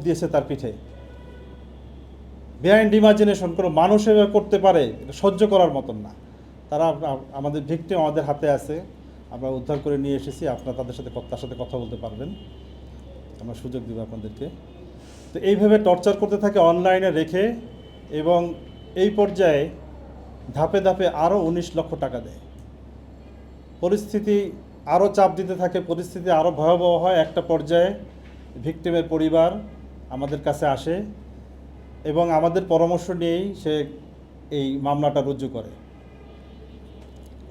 দিয়েছে তার পিঠে। বিহাইন্ড ইমাজিনেশন কোনো মানুষ এভাবে করতে পারে, এটা সহ্য করার মতন না। তারা আমাদের ভিকটিম আমাদের হাতে আছে, আমরা উদ্ধার করে নিয়ে এসেছি। আপনারা তার সাথে কথা বলতে পারবেন, আমরা সুযোগ দেব আপনাদেরকে। তো এইভাবে টর্চার করতে থাকে অনলাইনে রেখে, এবং এই পর্যায়ে ধাপে ধাপে আরও 19 লক্ষ টাকা দেয়। পরিস্থিতি আরও চাপ দিতে থাকে, পরিস্থিতি আরও ভয়াবহ হয়। একটা পর্যায়ে ভিকটিমের পরিবার আমাদের কাছে আসে এবং আমাদের পরামর্শ নিয়েই সে এই মামলাটা রুজু করে।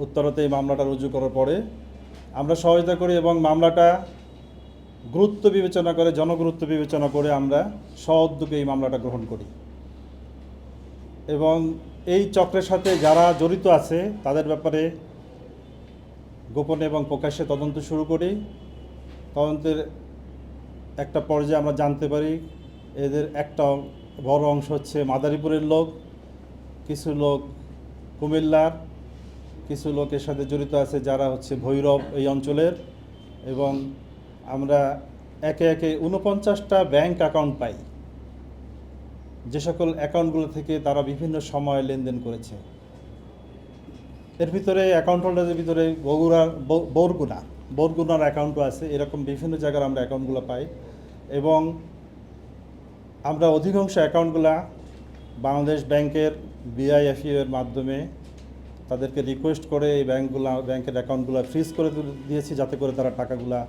উত্তরতে এই মামলাটা রুজু করার পরে আমরা সহযোগিতা করি এবং মামলাটা গুরুত্ব বিবেচনা করে, জনগুরুত্ব বিবেচনা করে আমরা সউদ্যোগে এই মামলাটা গ্রহণ করি এবং এই চক্রের সাথে যারা জড়িত আছে তাদের ব্যাপারে গোপনে এবং প্রকাশ্যে তদন্ত শুরু করি। তদন্তের একটা পর্যায়ে আমরা জানতে পারি এদের একটা বড় অংশ হচ্ছে মাদারীপুরের লোক, কিছু লোক কুমিল্লার, কিছু লোক এর সাথে জড়িত আছে যারা হচ্ছে ভৈরব এই অঞ্চলের। এবং আমরা একে একে 49টা ব্যাংক অ্যাকাউন্ট পাই, যে সকল অ্যাকাউন্টগুলো থেকে তারা বিভিন্ন সময়ে লেনদেন করেছে। এর ভিতরে অ্যাকাউন্ট হোল্ডারের ভিতরে বরগুনার অ্যাকাউন্টও আছে। এরকম বিভিন্ন জায়গার আমরা অ্যাকাউন্টগুলো পাই এবং আমরা অধিকাংশ অ্যাকাউন্টগুলা বাংলাদেশ ব্যাংকের BIFU এর মাধ্যমে তাদেরকে রিকোয়েস্ট করে এই ব্যাংকের অ্যাকাউন্টগুলো ফ্রিজ করে দিয়েছি, যাতে করে তারা টাকাগুলা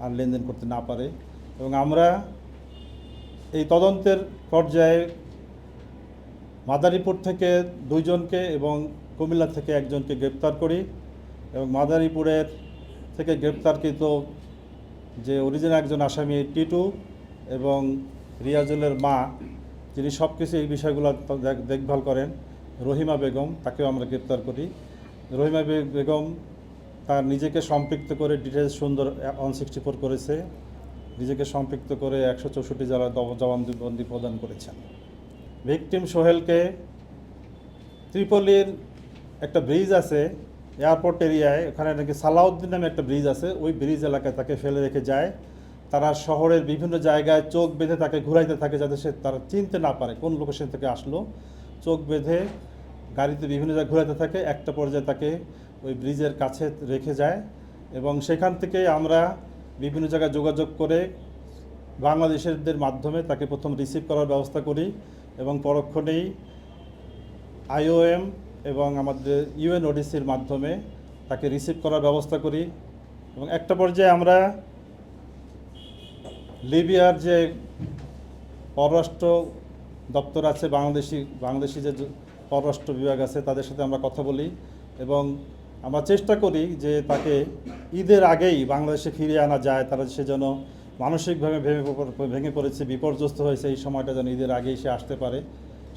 আর লেনদেন করতে না পারে। এবং আমরা এই তদন্তের পর্যায়ে মাদারীপুর থেকে 2 জনকে এবং কুমিল্লা থেকে 1 জনকে গ্রেপ্তার করি এবং মাদারীপুরের থেকে গ্রেপ্তারকৃত যে অরিজিনাল একজন আসামি টিটু এবং রিয়াজুলের মা, যিনি সব কিছু এই বিষয়গুলো দেখভাল করেন, রহিমা বেগম, তাকেও আমরা গ্রেপ্তার করি। রহিমা বেগম তার নিজেকে সম্পৃক্ত করে ডিটেলস সুন্দর 164 করেছে, নিজেকে সম্পৃক্ত করে 164 জেলার জবানবন্দি প্রদান করেছেন। ভিকটিম সোহেলকে ত্রিপলির একটা ব্রিজ আছে এয়ারপোর্ট এরিয়ায়, ওখানে নাকি সালাউদ্দিন নামে একটা ব্রিজ আছে, ওই ব্রিজ এলাকায় তাকে ফেলে রেখে যায়। তারা শহরের বিভিন্ন জায়গায় চোখ বেঁধে তাকে ঘুরাইতে থাকে, যাতে তারা চিনতে না পারে কোন লোকেশন থেকে আসলো। চোখ বেঁধে গাড়িতে বিভিন্ন জায়গায় ঘুরাইতে থাকে। একটা পর্যায়ে তাকে ওই ব্রিজের কাছে রেখে যায় এবং সেখান থেকে আমরা বিভিন্ন জায়গায় যোগাযোগ করে বাংলাদেশিদের মাধ্যমে তাকে প্রথম রিসিভ করার ব্যবস্থা করি এবং পরক্ষণেই IOM এবং আমাদের UNODCর মাধ্যমে তাকে রিসিভ করার ব্যবস্থা করি। এবং একটা পর্যায়ে আমরা লিবিয়ার যে পররাষ্ট্র দপ্তর আছে, বাংলাদেশি যে পররাষ্ট্র বিভাগ আছে, তাদের সাথে আমরা কথা বলি এবং আমরা চেষ্টা করি যে তাকে ঈদের আগেই বাংলাদেশে ফিরিয়ে আনা যায়। তারা সে যেন মানসিকভাবে ভেঙে পড়েছে, বিপর্যস্ত হয়েছে, এই সময়টা যেন ঈদের আগেই সে আসতে পারে,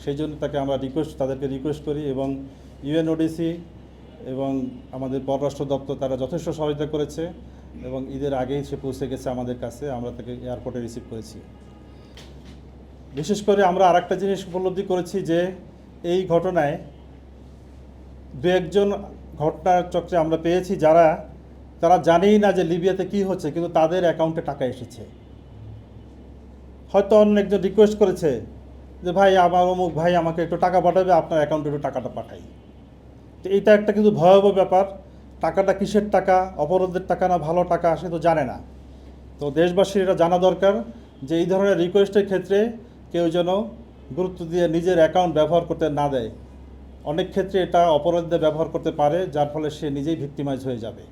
সেই জন্য তাকে আমরা তাদেরকে রিকোয়েস্ট করি এবং UNODC এবং আমাদের পররাষ্ট্র দপ্তর তারা যথেষ্ট সহায়তা করেছে এবং ঈদের আগেই সে পৌঁছে গেছে আমাদের কাছে। আমরা তাকে এয়ারপোর্টে রিসিভ করেছি। বিশেষ করে আমরা আরেকটা জিনিস উপলব্ধি করেছি যে এই ঘটনায় 2-1 জন ঘটনার চক্রে আমরা পেয়েছি তারা জানেই না যে লিবিয়াতে কি হচ্ছে, কিন্তু তাদের অ্যাকাউন্টে টাকা এসেছে। হয়তো অন্য একজন রিকোয়েস্ট করেছে যে ভাই আমার অমুক ভাই আমাকে একটু টাকা পাঠাবে, আপনার অ্যাকাউন্টে একটু টাকাটা পাঠাই। তো এইটা একটা কিন্তু ভয়াবহ ব্যাপার। টাকাটা কিসের টাকা, অপরাধের টাকা না ভালো টাকা, সে তো জানে না। তো দেশবাসীর এটা জানা দরকার যে এই ধরনের রিকোয়েস্টের ক্ষেত্রে কেউ যেন গুরুত্ব দিয়ে নিজের অ্যাকাউন্ট ব্যবহার করতে না দেয়। অনেক ক্ষেত্রে এটা অপরাধীদের ব্যবহার করতে পারে, যার ফলে সে নিজেই ভিক্টিমাইজ হয়ে যাবে।